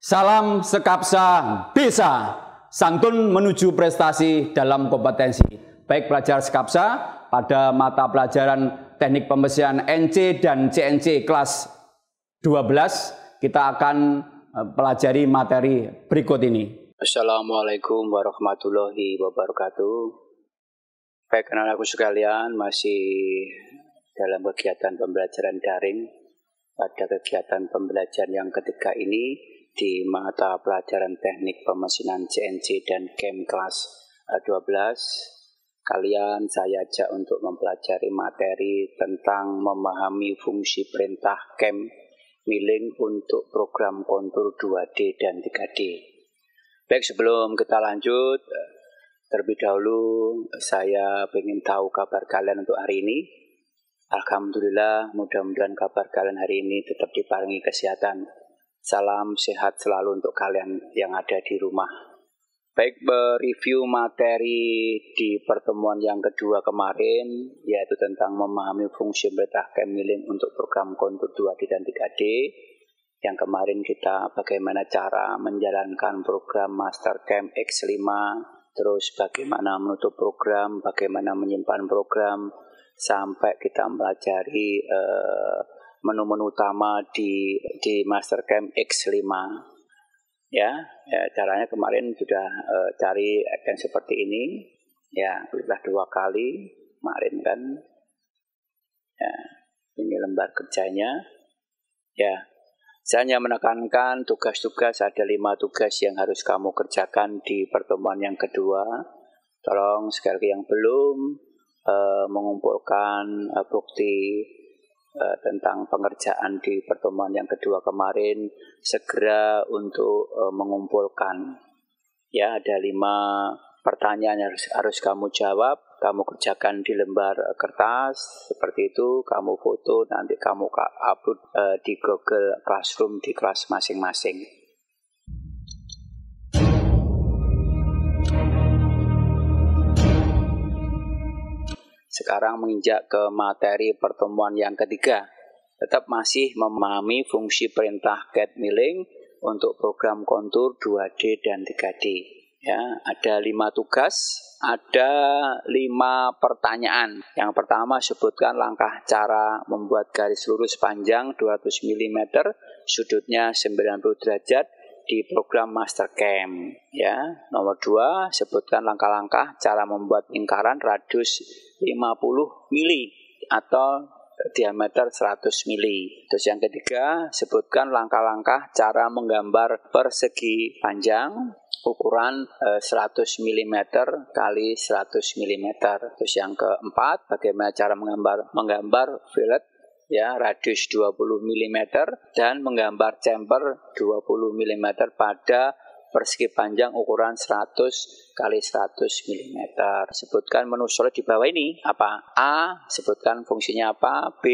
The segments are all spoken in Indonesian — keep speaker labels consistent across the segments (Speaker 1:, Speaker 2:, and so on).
Speaker 1: Salam Sekapsa bisa santun menuju prestasi dalam kompetensi. Baik pelajar Sekapsa pada mata pelajaran Teknik Pemesian NC dan CNC kelas 12 kita akan pelajari materi berikut ini.
Speaker 2: Assalamualaikum warahmatullahi wabarakatuh. Baik anak-anakku sekalian, masih dalam kegiatan pembelajaran daring. Pada kegiatan pembelajaran yang ketiga ini di mata pelajaran Teknik Pemesinan CNC dan CAM kelas 12, kalian saya ajak untuk mempelajari materi tentang memahami fungsi perintah CAM milling untuk program kontur 2D dan 3D. Baik, sebelum kita lanjut, terlebih dahulu saya ingin tahu kabar kalian untuk hari ini. Alhamdulillah, mudah-mudahan kabar kalian hari ini tetap diparingi kesehatan. Salam sehat selalu untuk kalian yang ada di rumah. Baik, review materi di pertemuan yang kedua kemarin, yaitu tentang memahami fungsi perintah CAM milling untuk program kontur 2D dan 3D. Yang kemarin kita bagaimana cara menjalankan program Master CAM X5, terus bagaimana menutup program, bagaimana menyimpan program, sampai kita mempelajari menu-menu utama di Master CAM X5. Ya, caranya kemarin sudah cari icon seperti ini. Ya, kliklah 2 kali kemarin kan. Ya, ini lembar kerjanya. Ya, saya hanya menekankan tugas-tugas, ada 5 tugas yang harus kamu kerjakan di pertemuan yang kedua. Tolong sekali lagi yang belum mengumpulkan bukti tentang pengerjaan di pertemuan yang kedua kemarin, segera untuk mengumpulkan. Ya, ada 5 pertanyaan yang harus kamu jawab, kamu kerjakan di lembar kertas seperti itu, kamu foto, nanti kamu upload di Google Classroom di kelas masing-masing. Sekarang menginjak ke materi pertemuan yang ketiga. Tetap masih memahami fungsi perintah CAM milling untuk program kontur 2D dan 3D. Ya, ada 5 tugas, ada 5 pertanyaan. Yang pertama, sebutkan langkah cara membuat garis lurus panjang 200 mm, sudutnya 90 derajat di program Master CAM. Ya, nomor 2, sebutkan langkah-langkah cara membuat lingkaran radius 50 mili atau diameter 100 mili. Terus yang ketiga, sebutkan langkah-langkah cara menggambar persegi panjang ukuran 100 mm kali 100 mm. Terus yang keempat, bagaimana cara menggambar fillet ya radius 20 mm dan menggambar chamfer 20 mm pada persegi panjang ukuran 100 kali 100 mm. Sebutkan menu solid di bawah ini apa? A, sebutkan fungsinya apa, B,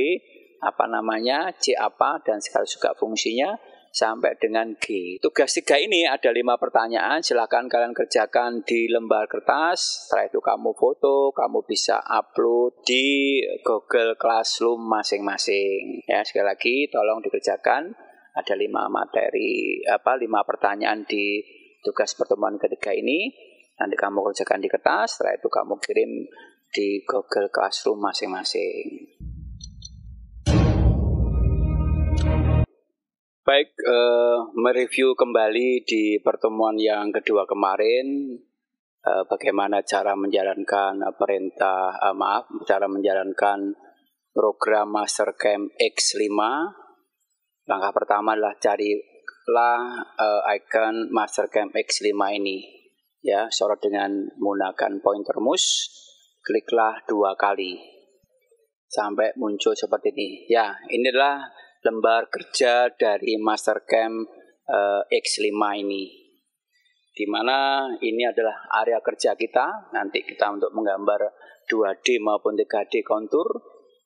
Speaker 2: apa namanya, C apa, dan sekaligus juga fungsinya, sampai dengan G. Tugas 3 ini ada 5 pertanyaan, silakan kalian kerjakan di lembar kertas. Setelah itu kamu foto, kamu bisa upload di Google Classroom masing-masing. Ya, sekali lagi tolong dikerjakan. Ada 5 materi, 5 pertanyaan di tugas pertemuan ketiga ini. Nanti kamu kerjakan di kertas, setelah itu kamu kirim di Google Classroom masing-masing. Baik, mereview kembali di pertemuan yang kedua kemarin, bagaimana cara menjalankan cara menjalankan program Master CAM X5. Langkah pertama adalah carilah icon Master CAM X5 ini. Ya, sorot dengan menggunakan pointer mouse, kliklah 2 kali sampai muncul seperti ini. Ya, inilah lembar kerja dari Master CAM X5 ini, di mana ini adalah area kerja kita. Nanti kita untuk menggambar 2D maupun 3D kontur.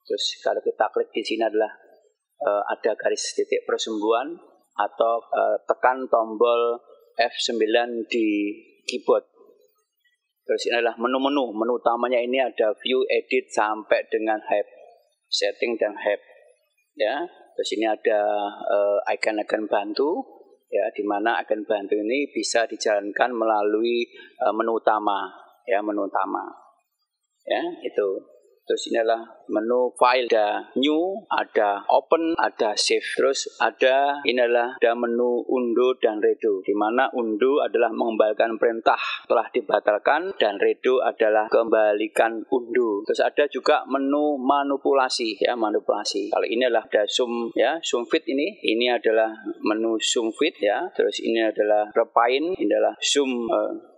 Speaker 2: Terus kalau kita klik di sini adalah ada garis titik persembunyian atau tekan tombol F9 di keyboard. Terus ini adalah menu utamanya, ini ada view, edit sampai dengan hype, setting dan hype. Ya, terus ini ada icon-icon bantu. ya, di mana agen bantu ini bisa dijalankan melalui menu utama, ya, menu utama. Ya, itu. Terus inilah menu file, ada new, ada open, ada save. Terus ada menu undo dan redo, di mana undo adalah mengembalikan perintah telah dibatalkan dan redo adalah kembalikan undo. Terus ada juga menu manipulasi, ya, manipulasi. Kalau ini adalah ada zoom, ya, zoom fit ini adalah menu zoom fit, ya. Terus ini adalah refine, ini adalah zoom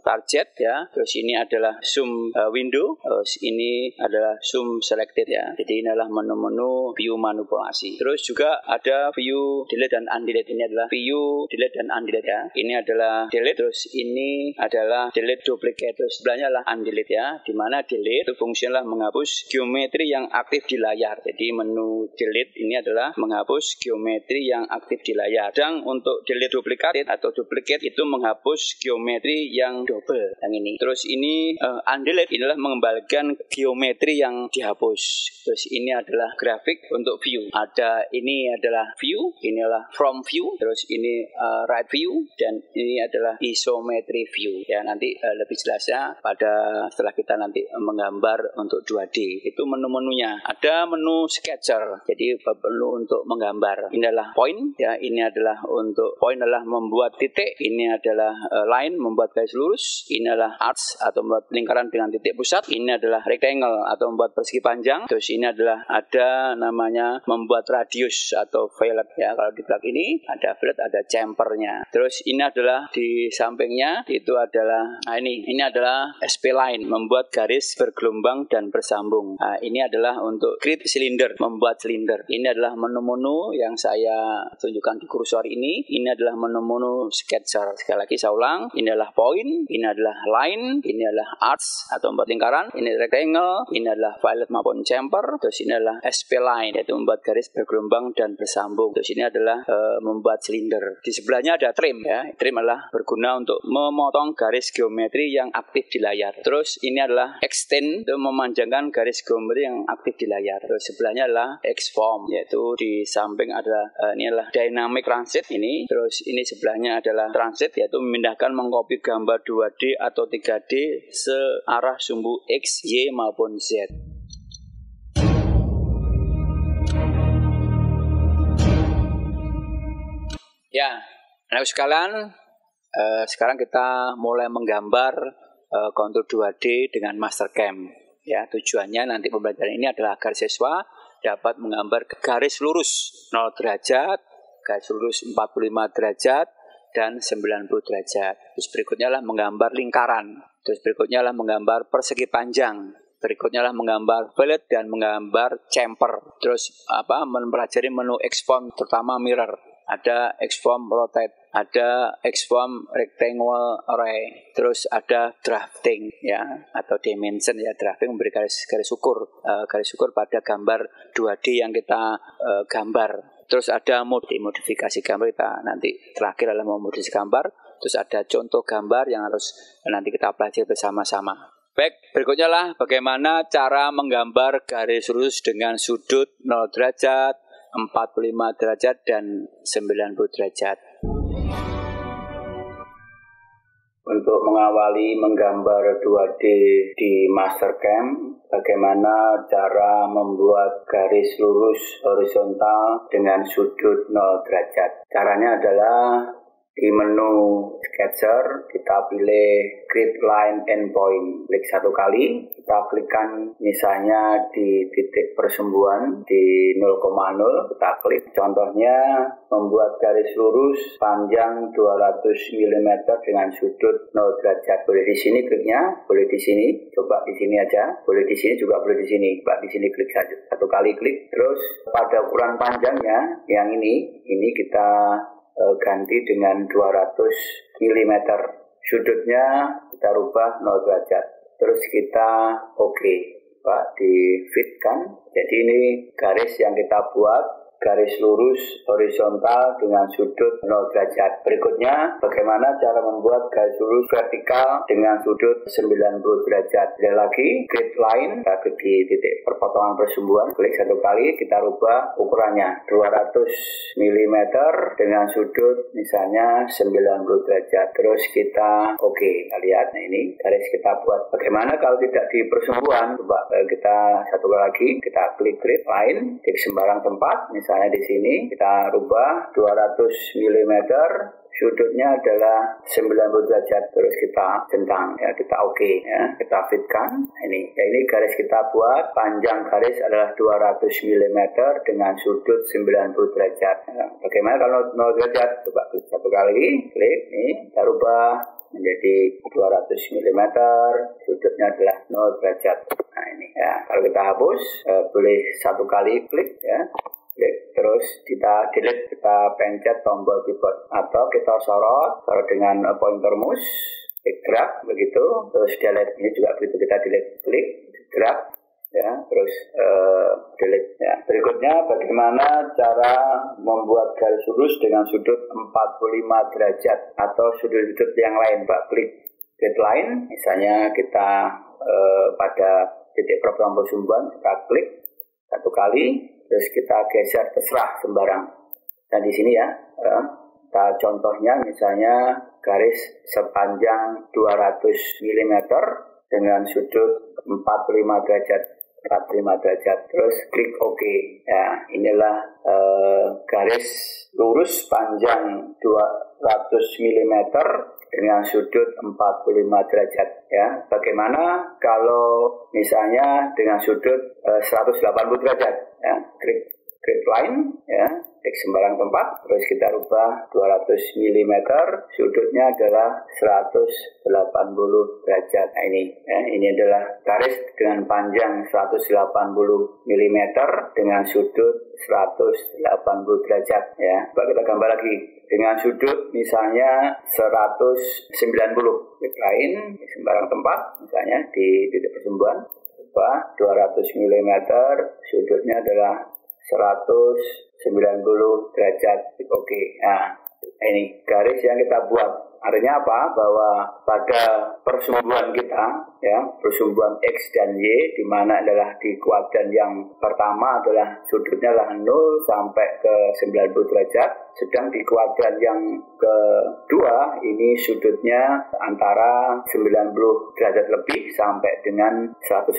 Speaker 2: target, ya. Terus ini adalah zoom window, terus ini adalah zoom selected, ya. Jadi ini adalah menu-menu view manipulasi. Terus juga ada view delete dan undelete. Ini adalah view delete dan undelete, ya. Ini adalah delete, terus ini adalah delete duplicate. Terus sebelahnya adalah undelete, ya. Di mana delete itu fungsinya menghapus geometri yang aktif di layar. Jadi menu delete ini adalah menghapus geometri yang aktif di layar. Dan untuk delete duplicate atau duplicate itu menghapus geometri yang double, yang ini. Terus ini undelete inilah mengembalikan geometri yang dihapus. Terus ini adalah grafik untuk view. Ini adalah view, inilah from view, terus ini right view, dan ini adalah isometry view. Ya, nanti lebih jelasnya setelah kita nanti menggambar untuk 2D. Itu menu-menunya. Ada menu sketcher. Jadi perlu untuk menggambar. Ini adalah point, ya. Ini adalah untuk point adalah membuat titik. Ini adalah line, membuat garis lurus. Ini adalah arcs atau membuat lingkaran dengan titik pusat. Ini adalah rectangle atau membuat persegi panjang. Terus ini adalah ada namanya membuat radius atau fillet, ya. Kalau di belakang ini ada fillet, ada chamfernya. Terus ini adalah di sampingnya itu adalah ini adalah SP line, membuat garis bergelombang dan bersambung. Ini adalah untuk create cylinder, membuat silinder. Ini adalah menu-menu yang saya tunjukkan di kursor ini. Ini adalah menu-menu sketcher. Sekali lagi saya ulang, ini adalah point, ini adalah line, ini adalah arcs atau membuat lingkaran, ini rectangle, ini adalah fillet maupun chamfer, terus ini adalah SP line, yaitu membuat garis bergelombang dan bersambung. Terus ini adalah membuat silinder. Di sebelahnya ada trim, ya. Trim adalah berguna untuk memotong garis geometri yang aktif di layar. Terus ini adalah extend, untuk memanjangkan garis geometri yang aktif di layar. Terus sebelahnya adalah exform, yaitu di samping adalah ini adalah dynamic transit ini. Terus ini sebelahnya adalah transit, yaitu memindahkan mengcopy gambar 2D atau 3D searah sumbu X, Y maupun Z. Ya, anak sekalian, sekarang kita mulai menggambar kontur 2D dengan Mastercam. Ya, tujuannya nanti pembelajaran ini adalah agar siswa dapat menggambar garis lurus 0 derajat, garis lurus 45 derajat, dan 90 derajat. Terus berikutnya adalah menggambar lingkaran. Terus berikutnya adalah menggambar persegi panjang. Berikutnya adalah menggambar fillet dan menggambar chamfer. Terus mempelajari menu Xform, terutama mirror. Ada Xform rotate, ada Xform rectangle array, terus ada drafting, ya, atau dimension, ya. Drafting memberi garis ukur pada gambar 2D yang kita gambar. Terus ada modifikasi gambar, kita nanti terakhir adalah memodifikasi gambar. Terus ada contoh gambar yang harus nanti kita pelajari bersama-sama. Baik, berikutnya lah bagaimana cara menggambar garis lurus dengan sudut 0 derajat, 45 derajat, dan 90 derajat. Untuk mengawali menggambar 2D di Mastercam, bagaimana cara membuat garis lurus horizontal dengan sudut 0 derajat. Caranya adalah di menu sketcher, kita pilih create line endpoint. Klik satu kali, kita klikkan misalnya di titik persembuhan di 0,0, kita klik. Contohnya membuat garis lurus panjang 200 mm dengan sudut 0 derajat. Boleh di sini kliknya, boleh di sini, coba di sini aja, boleh di sini juga boleh di sini. Coba di sini klik saja. Satu kali klik, terus pada ukuran panjangnya yang ini kita ganti dengan 200 mm. Sudutnya kita rubah 0 derajat. Terus kita oke, Pak, di fit kan. Jadi ini garis yang kita buat garis lurus horizontal dengan sudut 0 derajat. Berikutnya, bagaimana cara membuat garis lurus vertikal dengan sudut 90 derajat. Sekali lagi, grid line, kita klik di titik perpotongan persumbuan, klik satu kali, kita rubah ukurannya 200 mm dengan sudut misalnya 90 derajat. Terus kita kita lihat, nah ini garis kita buat. Bagaimana kalau tidak di persumbuan? Coba kita satu kali lagi, kita klik grid line, klik sembarang tempat, misalnya di sini kita rubah 200 mm, sudutnya adalah 90 derajat, terus kita centang ya, kita kita fitkan. Ini garis kita buat, panjang garis adalah 200 mm dengan sudut 90 derajat. Ya, bagaimana kalau 0 derajat? Coba klik satu kali, klik ini, kita rubah menjadi 200 mm, sudutnya adalah 0 derajat. Nah ini ya, kalau kita hapus boleh satu kali klik ya, terus kita delete, kita pencet tombol keyboard atau kita sorot dengan pointer mouse, drag begitu, terus delete. Ini juga begitu, kita delete, klik, drag ya, terus delete ya. Berikutnya, bagaimana cara membuat garis lurus dengan sudut 45 derajat atau sudut-sudut yang lain, Pak? Klik grid line, misalnya kita pada titik perpotongan persumbuan, kita klik satu kali, terus kita geser, terserah sembarang. Dan di sini ya, kita contohnya misalnya garis sepanjang 200 mm dengan sudut 45 derajat. Terus klik OK. Ya, inilah garis lurus panjang 200 mm dengan sudut 45 derajat ya. Bagaimana kalau misalnya dengan sudut 180 derajat ya? Klik grid line ya, klik sembarang tempat, terus kita rubah 200 mm, sudutnya adalah 180 derajat. Nah, ini adalah garis dengan panjang 180 mm dengan sudut 180 derajat ya. Coba kita gambar lagi dengan sudut misalnya 190, klik lain sembarang tempat, misalnya di titik persumbuan, rubah 200 mm, sudutnya adalah 190 derajat. Oke. Nah, ini garis yang kita buat. Artinya apa? Bahwa pada persumbuan kita, ya, persumbuan X dan Y, di mana adalah di kuadran yang pertama adalah sudutnya adalah 0 sampai ke 90 derajat, sedang di kuadran yang kedua ini sudutnya antara 90 derajat lebih sampai dengan 180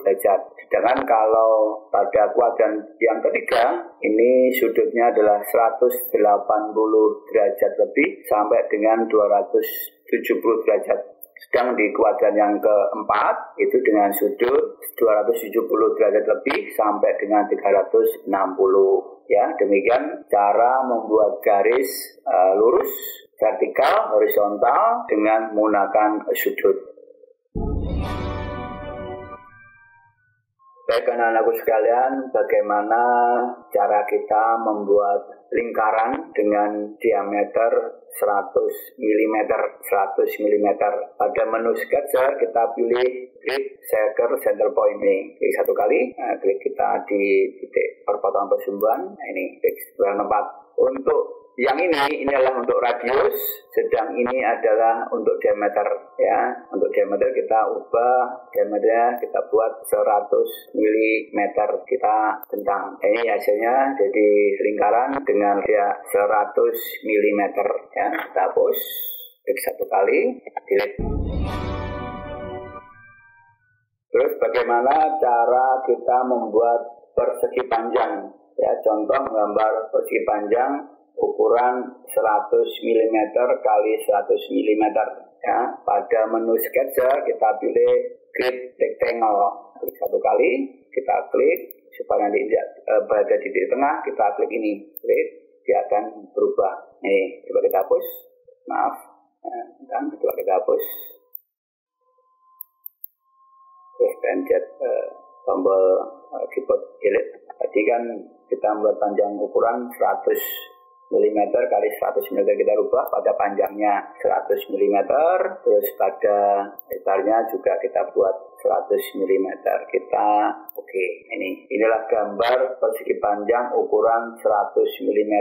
Speaker 2: derajat. Sedangkan kalau pada kuadran yang ketiga ini sudutnya adalah 180 derajat lebih sampai dengan 270 derajat. Sedang di kuadran yang keempat itu dengan sudut 270 derajat lebih sampai dengan 360 ya. Demikian cara membuat garis lurus, vertikal, horizontal dengan menggunakan sudut. Baik anak-anakku sekalian, bagaimana cara kita membuat lingkaran dengan diameter 100 mm. Pada menu sketsa kita pilih klik Circle Center Point ini. Klik satu kali, klik kita di titik perpotongan persumbuan. Nah, ini klik sebelah tempat. Untuk yang ini adalah untuk radius, sedang ini adalah untuk diameter ya. Untuk diameter kita ubah diameternya, kita buat 100 mm, kita centang. Ini hasilnya jadi lingkaran dengan dia 100 mm ya. Kita hapus, klik satu kali, delete. Terus bagaimana cara kita membuat persegi panjang ya? Contoh gambar persegi panjang ukuran 100 mm kali 100 mm ya. Pada menu sketsa kita pilih grid rectangle, klik satu kali, kita klik supaya nanti berada di titik tengah, kita klik ini, klik, dia akan berubah. Nih, coba kita hapus, maaf, dan coba kita hapus, terus pencet tombol keyboard delete. Tadi kan kita membuat panjang ukuran 100 mm kali 100 mm kita rubah pada panjangnya 100 mm, terus pada lebarnya juga kita buat 100 mm. Kita inilah gambar persegi panjang ukuran 100 mm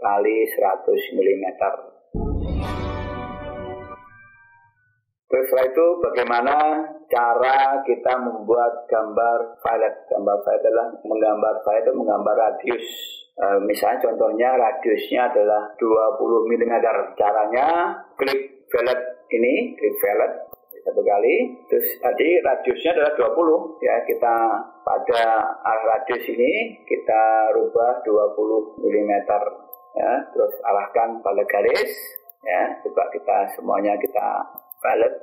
Speaker 2: kali 100 mm. Terus setelah itu bagaimana cara kita membuat gambar violet. Gambar violet adalah menggambar radius. Misalnya contohnya radiusnya adalah 20 mm. Caranya klik violet ini, klik violet satu kali. Terus tadi radiusnya adalah 20 ya, kita pada arah radius ini kita rubah 20 mm ya, terus arahkan pada garis ya. Coba kita semuanya kita violet.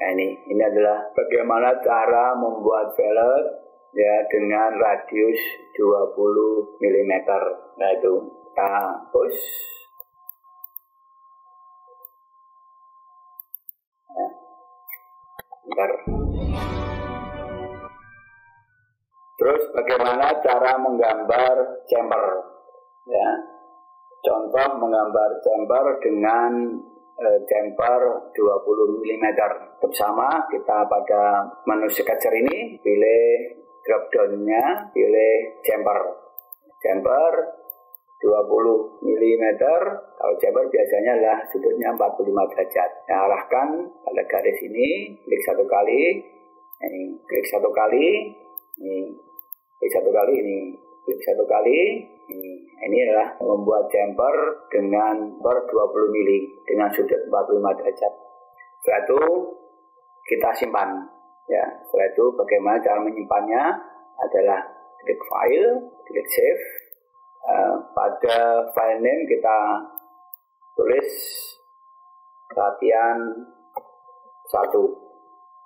Speaker 2: Ini adalah bagaimana cara membuat violet ya dengan radius 20 mm. Nah itu kita hapus. Ya. Bentar. Terus bagaimana cara menggambar chamber ya. Contoh menggambar chamber dengan chamber 20 mm. Bersama kita pada menu sketcher ini pilih drop down-nya, pilih chamber 20 mm. Kalau chamber biasanya adalah sudutnya 45 derajat. Nah, arahkan pada garis ini, klik satu kali, klik satu kali, klik satu kali, klik satu kali. Ini adalah membuat chamber dengan ber 20 mm dengan sudut 45 derajat. Setelah itu kita simpan. Ya, setelah itu bagaimana cara menyimpannya adalah klik file, klik save. Pada file name kita tulis latihan 1.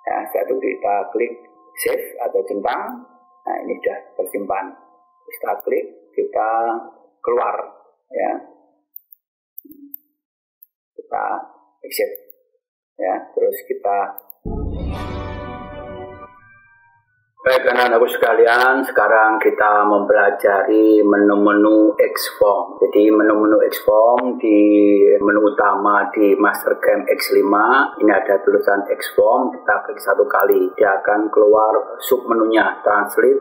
Speaker 2: Ya, setelah itu kita klik save atau centang. Nah, ini sudah tersimpan. Kita klik, kita keluar ya, kita exit ya, terus kita baik anak-anakku sekalian, sekarang kita mempelajari menu-menu Xform. Jadi menu-menu Xform di menu utama di Mastercam X5 ini ada tulisan Xform, kita klik satu kali, dia akan keluar submenunya, translate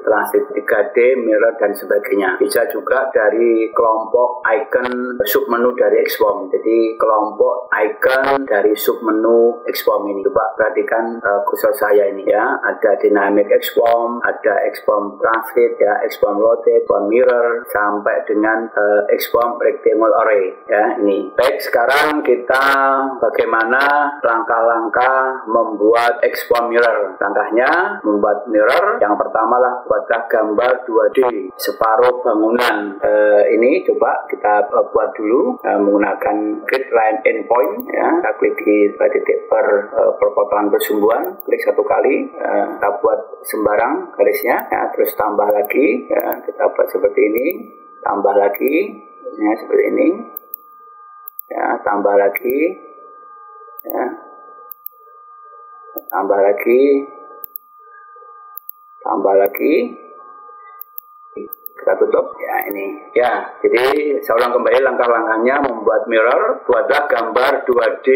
Speaker 2: 3D, mirror dan sebagainya. Bisa juga dari kelompok icon submenu dari Xform. Jadi kelompok icon dari submenu Xform ini. Coba perhatikan kursor saya ini ya, ada dynamic Xform, ada Xform translate ya, Xform rotate, Xform mirror sampai dengan Xform rectangle array ya. Ini baik, sekarang kita bagaimana langkah-langkah membuat Xform mirror. Langkahnya membuat mirror, yang pertama lah buatlah gambar 2D separuh bangunan. Ini coba kita buat dulu menggunakan grid line endpoint ya. Kita klik di titik perpotongan persumbuhan, klik satu kali, kita buat sembarang garisnya ya, terus tambah lagi ya, kita buat seperti ini, tambah lagi ya, seperti ini ya, tambah lagi ya, tambah lagi, kita tutup ya. Ini ya, jadi saya ulang kembali langkah-langkahnya membuat mirror. Buatlah gambar 2D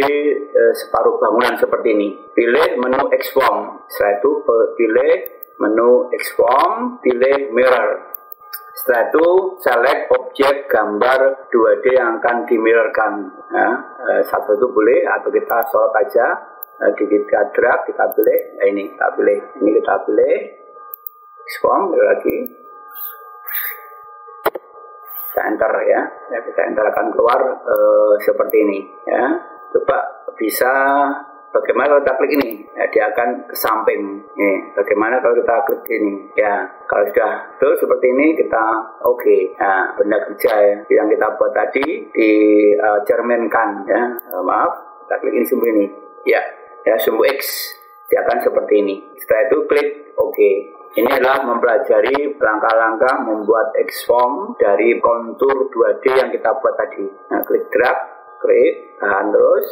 Speaker 2: separuh bangunan seperti ini. Pilih menu Xform, setelah itu pilih menu Xform, pilih mirror. Setelah itu select objek gambar 2D yang akan dimirrorkan ya. Satu itu boleh atau kita sorot aja, kita drag, kita pilih. Nah, ini kita pilih, Xform, lagi kita enter ya, kita enter akan keluar seperti ini ya. Coba bisa bagaimana kalau kita klik ini ya, dia akan ke samping. Nih, bagaimana kalau kita klik ini ya, kalau sudah betul seperti ini kita oke. Nah, benda kerja ya, yang kita buat tadi dicerminkan ya. Maaf, kita klik ini sumbu ini ya, sumbu X, dia akan seperti ini. Setelah itu klik oke. Ini adalah mempelajari langkah-langkah membuat Xform dari kontur 2D yang kita buat tadi. Nah, klik drag, klik, tahan terus.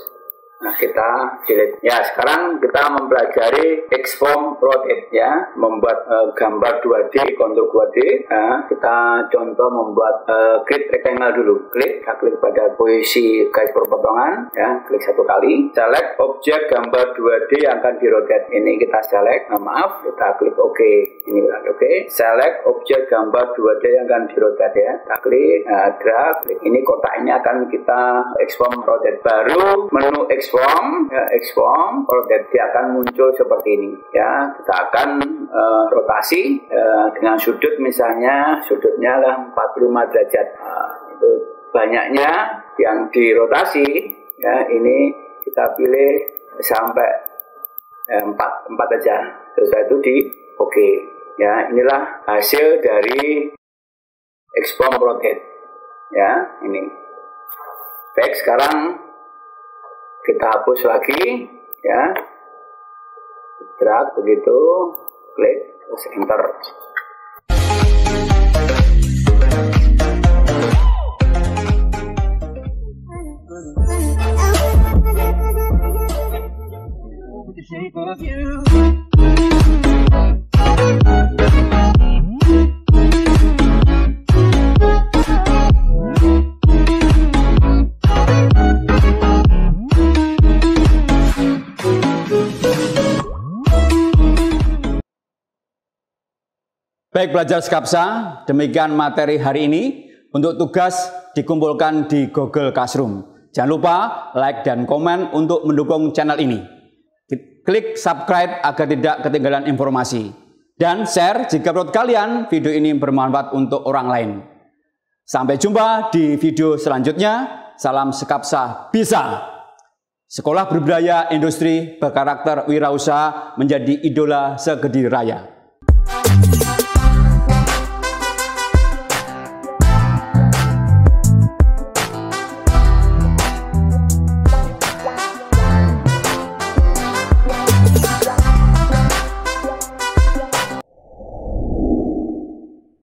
Speaker 2: Nah, kita delete. Ya, sekarang kita mempelajari Xform Rotate ya, membuat gambar 2D, kontur 2D. Nah, kita contoh membuat grid rectangle dulu. Kita klik pada posisi garis perpotongan ya, klik satu kali. Select objek gambar 2D yang akan di-rotate. Ini kita select. Nah, maaf, kita klik OK. Ini kita klik OK. Select objek gambar 2D yang akan di-rotate ya. Kita klik, drag. Klik. Ini kotak ini akan kita Xform Rotate. Baru menu Xform ya, Xform Rotate dia akan muncul seperti ini ya. Kita akan rotasi dengan sudut, misalnya sudutnya lah 45 derajat. Itu banyaknya yang dirotasi ya, ini kita pilih sampai 4 aja. Setelah itu di OK ya. Inilah hasil dari Xform Rotate ya, ini. Baik, sekarang kita hapus lagi ya, drag begitu, klik, terus enter.
Speaker 1: Baik pelajar Skapsa, demikian materi hari ini. Untuk tugas dikumpulkan di Google Classroom. Jangan lupa like dan komen untuk mendukung channel ini. Klik subscribe agar tidak ketinggalan informasi. Dan share jika menurut kalian video ini bermanfaat untuk orang lain. Sampai jumpa di video selanjutnya. Salam Skapsa bisa. Sekolah berbudaya industri berkarakter wirausaha menjadi idola se-Kediri Raya.